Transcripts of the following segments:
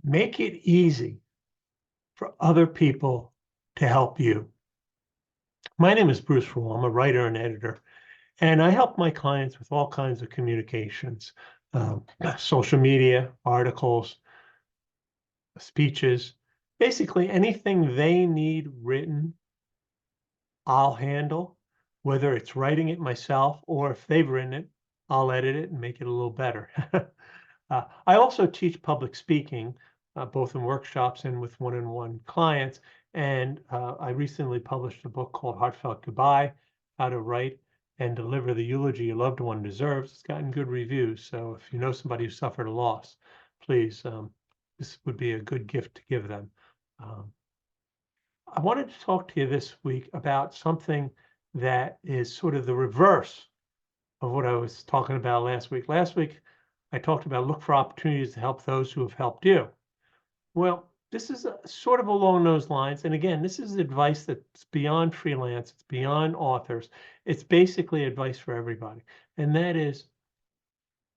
Make it easy for other people to help you. My name is Bruce Rule. I'm a writer and editor, and I help my clients with all kinds of communications, social media, articles, speeches, basically anything they need written, I'll handle, whether it's writing it myself or if they've written it, I'll edit it and make it a little better. I also teach public speaking, both in workshops and with one-on-one clients. And I recently published a book called Heartfelt Goodbye, How to Write and Deliver the Eulogy Your Loved One Deserves. It's gotten good reviews. So if you know somebody who suffered a loss, please, this would be a good gift to give them. I wanted to talk to you this week about something that is sort of the reverse of what I was talking about last week. Last week, I talked about look for opportunities to help those who have helped you. Well, this is sort of along those lines. And again, this is advice that's beyond freelance. It's beyond authors. It's basically advice for everybody. And that is,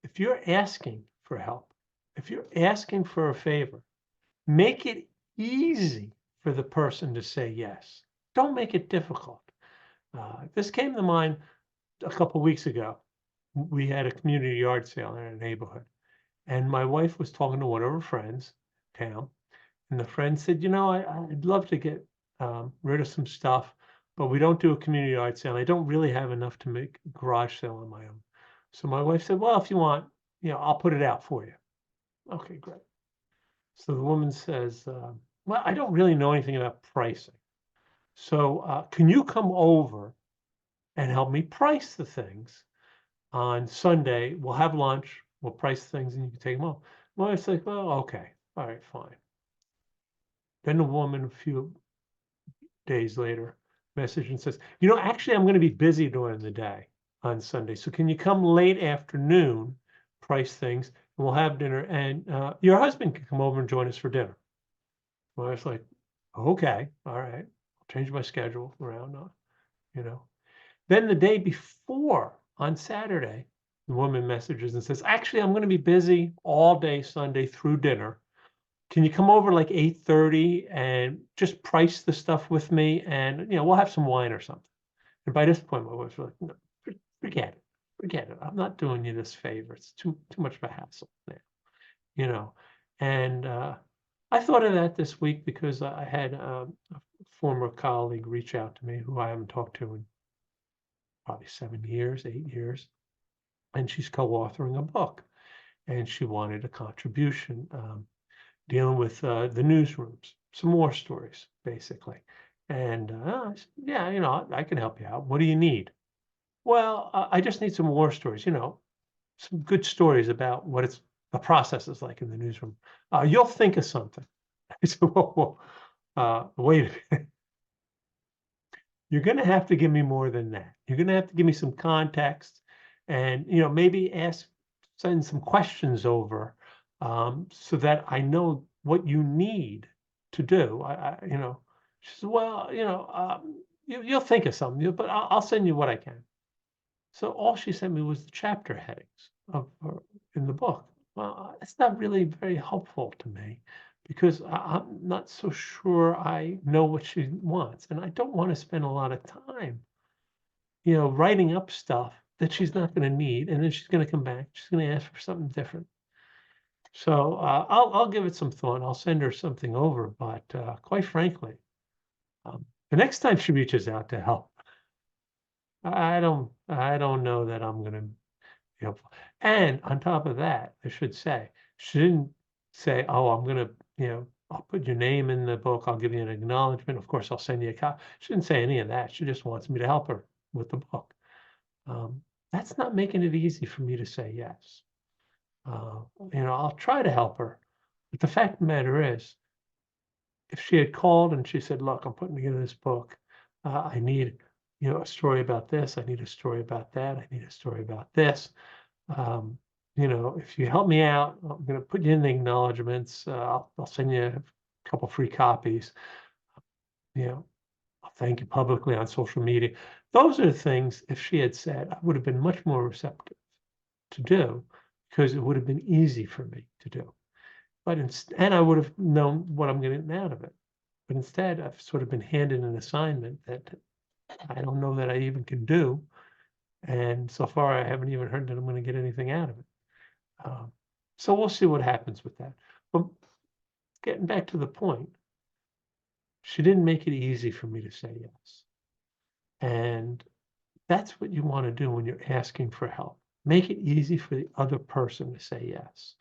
if you're asking for help, if you're asking for a favor, make it easy for the person to say yes. Don't make it difficult. This came to mind a couple of weeks ago. We had a community yard sale in our neighborhood, and my wife was talking to one of her friends in town, and the friend said, "You know, I'd love to get rid of some stuff, but we don't do a community yard sale. I don't really have enough to make a garage sale on my own." So my wife said, "Well, if you want, I'll put it out for you." Okay, great. So the woman says, "Well, I don't really know anything about pricing. So can you come over and help me price the things on Sunday? We'll have lunch, we'll price things, and you can take them home." Well, it's like, "Well, okay, all right, fine." Then the woman, a few days later, message and says, "Actually, I'm going to be busy during the day on Sunday. So can you come late afternoon, price things, and we'll have dinner, and your husband can come over and join us for dinner." Well, I was like, "Okay, all right, I'll change my schedule around, you know." Then the day before, on Saturday, the woman messages and says, "Actually, I'm going to be busy all day Sunday through dinner. Can you come over like 8:30 and just price the stuff with me? And, we'll have some wine or something." And by this point, my wife's like, "No, forget it. Forget it. I'm not doing you this favor. It's too much of a hassle now, you know." And I thought of that this week because I had a former colleague reach out to me who I haven't talked to in probably 7 years, 8 years, and she's co-authoring a book, and she wanted a contribution dealing with the newsrooms, some more stories, basically. And I said, "Yeah, I can help you out. What do you need?" "Well, I just need some war stories, some good stories about what the process is like in the newsroom. You'll think of something." I said, "Whoa, wait a minute. You're going to have to give me more than that. You're going to have to give me some context and, maybe send some questions over so that I know what you need to do." She says, "Well, you'll think of something, but I'll send you what I can." So all she sent me was the chapter headings in the book. Well, it's not really very helpful to me because I'm not so sure I know what she wants, and I don't want to spend a lot of time, writing up stuff that she's not going to need, and then she's going to come back. She's going to ask for something different. So I'll give it some thought. I'll send her something over, but quite frankly, the next time she reaches out to help, I don't know that I'm going to be helpful. And on top of that, I should say, she didn't say, "Oh, I'm going to, I'll put your name in the book. I'll give you an acknowledgement. Of course, I'll send you a copy." She didn't say any of that. She just wants me to help her with the book. That's not making it easy for me to say yes. I'll try to help her. But the fact of the matter is, if she had called and she said, "Look, I'm putting together this book. I need, a story about this. I need a story about that. I need a story about this. If you help me out, I'm going to put you in the acknowledgements. I'll send you a couple free copies. I'll thank you publicly on social media." Those are the things, if she had said, I would have been much more receptive to do because it would have been easy for me to do. But and I would have known what I'm getting out of it. But instead, I've sort of been handed an assignment that I don't know that I even can do. And so far, I haven't even heard that I'm going to get anything out of it. So we'll see what happens with that. But getting back to the point, she didn't make it easy for me to say yes. And that's what you want to do when you're asking for help. Make it easy for the other person to say yes.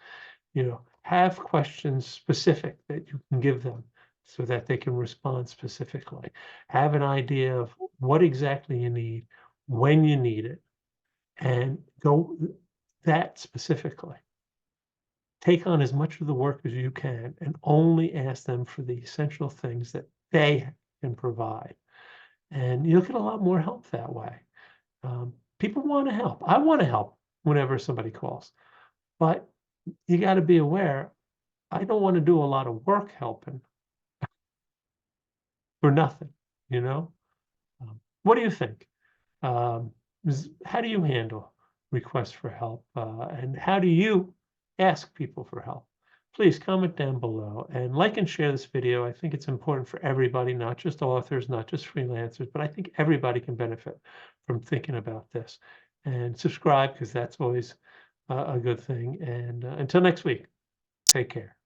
Have questions specific that you can give them so that they can respond specifically. Have an idea of what exactly you need, when you need it, and go that specifically. Take on as much of the work as you can and only ask them for the essential things that they can provide. And you'll get a lot more help that way. People want to help. I want to help whenever somebody calls, but you got to be aware, I don't want to do a lot of work helping for nothing, you know? What do you think? How do you handle requests for help? And how do you ask people for help? Please comment down below and like and share this video. I think it's important for everybody, not just authors, not just freelancers, but I think everybody can benefit from thinking about this. And subscribe, because that's always a good thing. And until next week, take care.